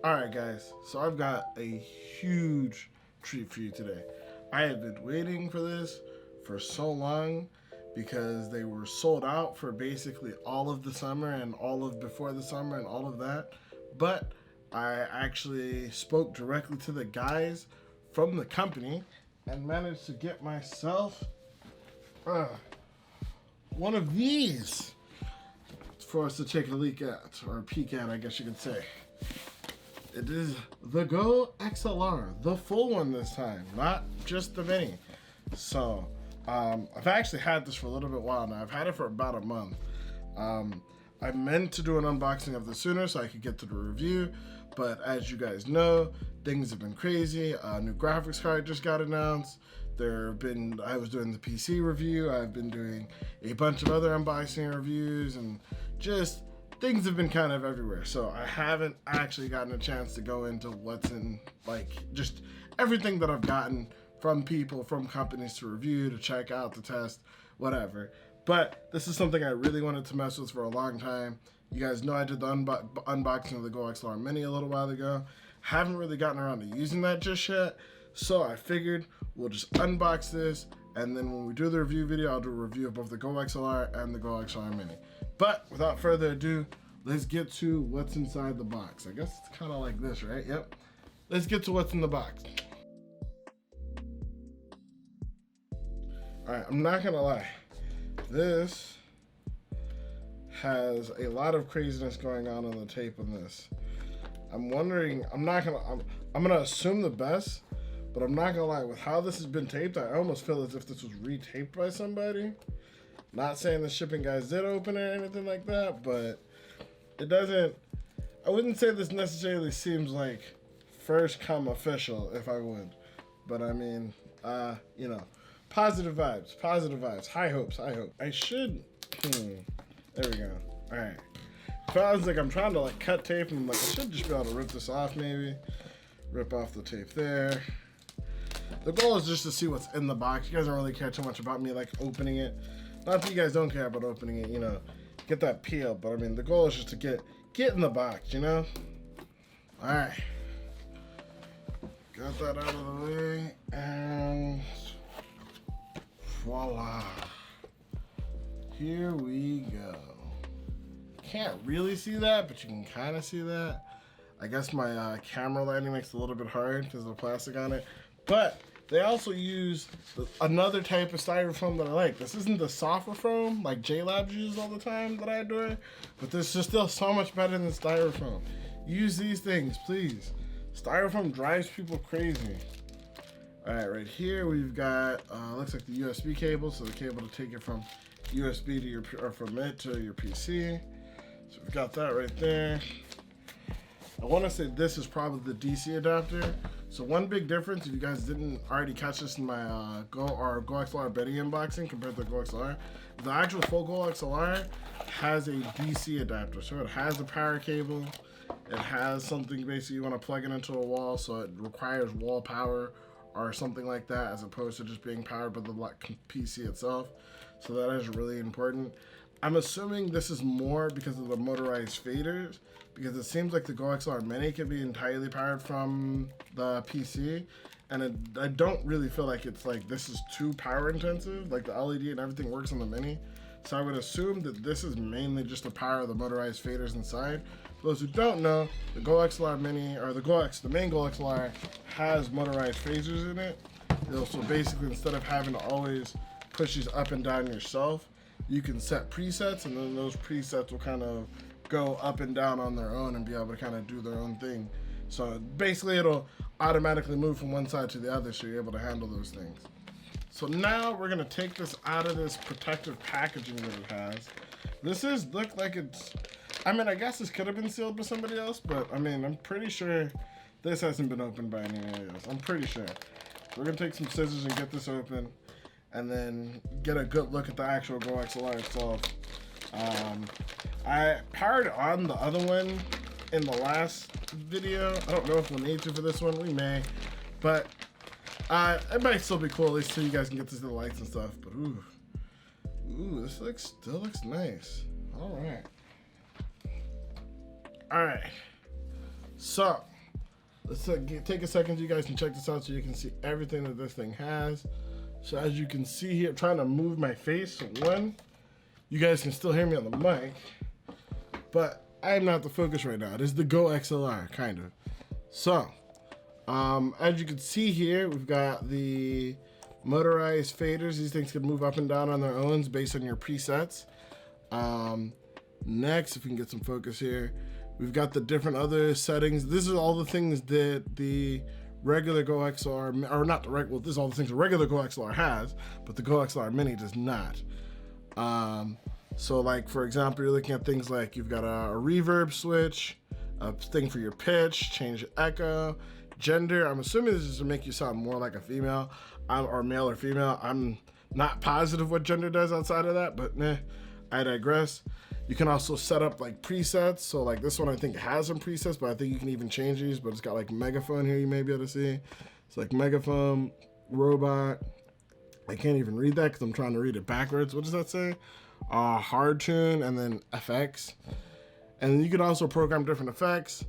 Alright guys, so I've got a huge treat for you today. I have been waiting for this for so long because they were sold out for basically all of the summer and all of before the summer and all of that. But I actually spoke directly to the guys from the company and managed to get myself one of these for us to take a leak at, or a peek at, I guess you could say. It is the GOXLR, the full one this time, not just the mini. So, I've actually had this for a little bit while now. I've had it for about a month. I meant to do an unboxing of this sooner so I could get to the review, but as you guys know, things have been crazy. A new graphics card just got announced. I was doing the PC review. I've been doing a bunch of other unboxing reviews, and just things have been kind of everywhere. So I haven't actually gotten a chance to go into what's in, like, just everything that I've gotten from people, from companies to review, to check out, to test, whatever. But this is something I really wanted to mess with for a long time. You guys know I did the unboxing of the GOXLR Mini a little while ago. Haven't really gotten around to using that just yet. So I figured we'll just unbox this, and then when we do the review video, I'll do a review of both the GOXLR and the GOXLR Mini. But without further ado, let's get to what's inside the box. I guess it's kind of like this, right? Yep. Let's get to what's in the box. All right, I'm not gonna lie. This has a lot of craziness going on the tape on this. I'm wondering, I'm gonna assume the best, but I'm not gonna lie, with how this has been taped, I almost feel as if this was retaped by somebody. Not saying the shipping guys did open it or anything like that, but it doesn't, I wouldn't say this necessarily seems like first come official, if I would. But I mean, you know, positive vibes, high hopes. I should, there we go. All right. Feels like I'm trying to like cut tape, and I'm like, I should just be able to rip this off maybe. Rip off the tape there. The goal is just to see what's in the box. You guys don't really care too much about me like opening it. Not that you guys don't care about opening it, you know, get that peel, but I mean, the goal is just to get in the box, you know? All right. Got that out of the way, and voila. Here we go. Can't really see that, but you can kind of see that. I guess my camera lighting makes it a little bit hard because of the plastic on it. But they also use another type of styrofoam that I like. This isn't the softer foam like J-Labs uses all the time that I adore, but this is still so much better than styrofoam. Use these things, please. Styrofoam drives people crazy. All right, right here we've got, looks like the USB cable, so the cable to take it from USB to your, or from it to your PC. So we've got that right there. I want to say this is probably the DC adapter. So one big difference, if you guys didn't already catch this in my GOXLR Betty unboxing compared to the GOXLR, the actual full GOXLR has a DC adapter. So it has a power cable. It has something basically you want to plug it into a wall, so it requires wall power or something like that, as opposed to just being powered by the PC itself. So that is really important. I'm assuming this is more because of the motorized faders, because it seems like the GOXLR Mini can be entirely powered from the PC, and I don't really feel like it's like this is too power intensive, like the LED and everything works on the Mini. So I would assume that this is mainly just to power the motorized faders inside. For those who don't know, the GOXLR Mini, or the main GOXLR has motorized phasers in it. So basically, instead of having to always push these up and down yourself, you can set presets, and then those presets will kind of go up and down on their own and be able to kind of do their own thing. So basically it'll automatically move from one side to the other, so you're able to handle those things. So now we're gonna take this out of this protective packaging that it has. This look like it's, I mean, I guess this could have been sealed by somebody else, but I mean, I'm pretty sure this hasn't been opened by anybody else. I'm pretty sure. We're gonna take some scissors and get this open, and then get a good look at the actual GOXLR itself. I powered on the other one in the last video. I don't know if we'll need to for this one. We may, but it might still be cool, at least so you guys can get to see the lights and stuff. But ooh, this still looks nice. All right. So let's take a second so you guys can check this out so you can see everything that this thing has. So as you can see here, I'm trying to move my face. So one, you guys can still hear me on the mic, but I'm not the focus right now. This is the GOXLR, kind of. So, as you can see here, we've got the motorized faders. These things can move up and down on their own based on your presets. Next, if we can get some focus here, we've got the different other settings. This is all the things that the regular GOXLR, or not the regular, well, this is all the things the regular GOXLR has, but the GOXLR Mini does not. So like, for example, you're looking at things like you've got a reverb switch, a thing for your pitch, change echo, gender. I'm assuming this is to make you sound more like a female, or male or female. I'm not positive what gender does outside of that, but I digress. You can also set up like presets. So like this one, I think has some presets, but I think you can even change these, but it's got like megaphone here, you may be able to see. It's like megaphone, robot. I can't even read that because I'm trying to read it backwards. What does that say? Hard tune, and then FX. And then you can also program different effects.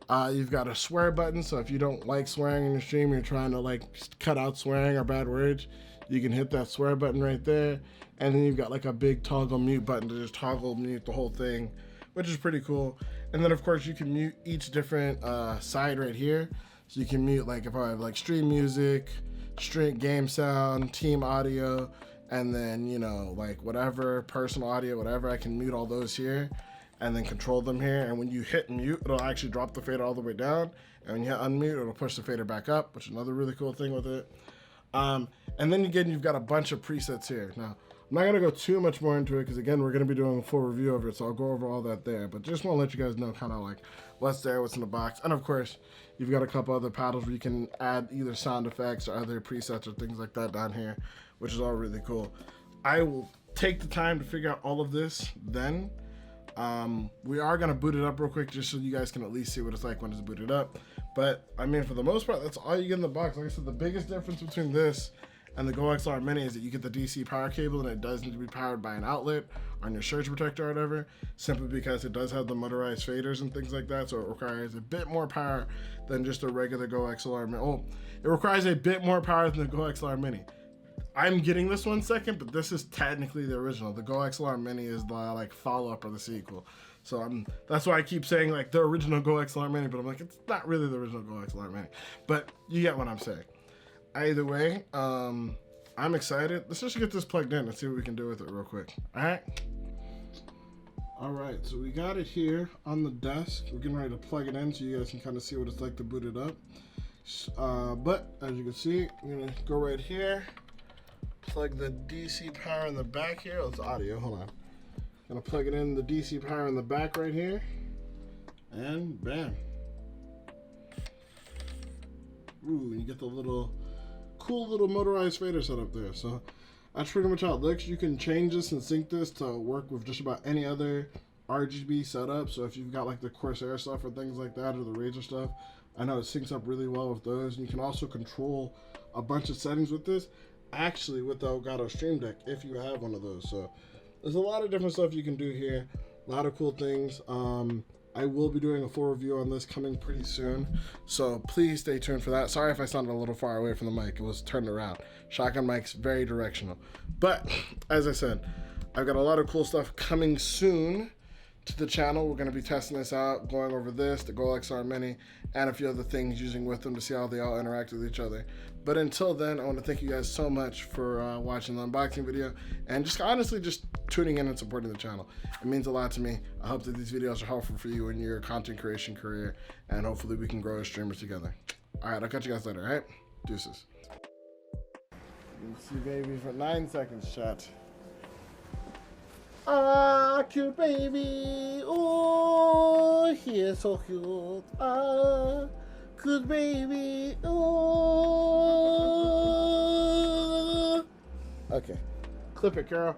You've got a swear button, so if you don't like swearing in your stream, you're trying to like cut out swearing or bad words, you can hit that swear button right there. And then you've got like a big toggle mute button to just toggle mute the whole thing, which is pretty cool. And then of course you can mute each different side right here. So you can mute, like if I have like stream music, stream game sound, team audio, and then, you know, like whatever, personal audio, whatever, I can mute all those here and then control them here. And when you hit mute, it'll actually drop the fader all the way down. And when you hit unmute, it'll push the fader back up, which is another really cool thing with it. And then again, you've got a bunch of presets here. Now, I'm not gonna go too much more into it because again, we're gonna be doing a full review of it, so I'll go over all that there. But just wanna let you guys know kind of like what's there, what's in the box. And of course, you've got a couple other paddles where you can add either sound effects or other presets or things like that down here, which is all really cool. I will take the time to figure out all of this then. We are gonna boot it up real quick just so you guys can at least see what it's like when it's booted up. But I mean, for the most part, that's all you get in the box. Like I said, the biggest difference between this and the GOXLR Mini is that you get the DC power cable, and it does need to be powered by an outlet on your surge protector or whatever, simply because it does have the motorized faders and things like that, so it requires a bit more power than just a regular GOXLR Mini. Oh, it requires a bit more power than the GOXLR Mini. I'm getting this one second, but this is technically the original. The GOXLR Mini is the like follow-up or the sequel. So that's why I keep saying like the original GOXLR Mini, but I'm like, it's not really the original GOXLR Mini. But you get what I'm saying. Either way, I'm excited. Let's just get this plugged in and see what we can do with it real quick. All right, so we got it here on the desk. We're getting ready to plug it in so you guys can kind of see what it's like to boot it up. But as you can see, I'm gonna go right here, plug the DC power in the back here. Oh, it's audio, hold on. Gonna plug it in the DC power in the back right here, and bam. Ooh, you get the cool little motorized fader set up there. So that's pretty much how it looks. You can change this and sync this to work with just about any other RGB setup. So if you've got like the Corsair stuff or things like that, or the Razer stuff, I know it syncs up really well with those. And you can also control a bunch of settings with this, actually with the Elgato Stream Deck, if you have one of those. So there's a lot of different stuff you can do here, a lot of cool things. I will be doing a full review on this coming pretty soon, so please stay tuned for that. Sorry if I sounded a little far away from the mic, it was turned around. Shotgun mic's very directional. But as I said, I've got a lot of cool stuff coming soon to the channel. We're going to be testing this out, going over this, the GOXLR Mini, and a few other things using with them to see how they all interact with each other. But until then, I want to thank you guys so much for watching the unboxing video and just honestly just tuning in and supporting the channel. It means a lot to me. I hope that these videos are helpful for you in your content creation career, and hopefully we can grow as streamers together. All right, I'll catch you guys later, all right? Deuces. You can see baby for 9 seconds, chat. Ah, cute baby. Oh, he is so cute. Ah, cute baby. Oh. Okay. Clip it, Carol.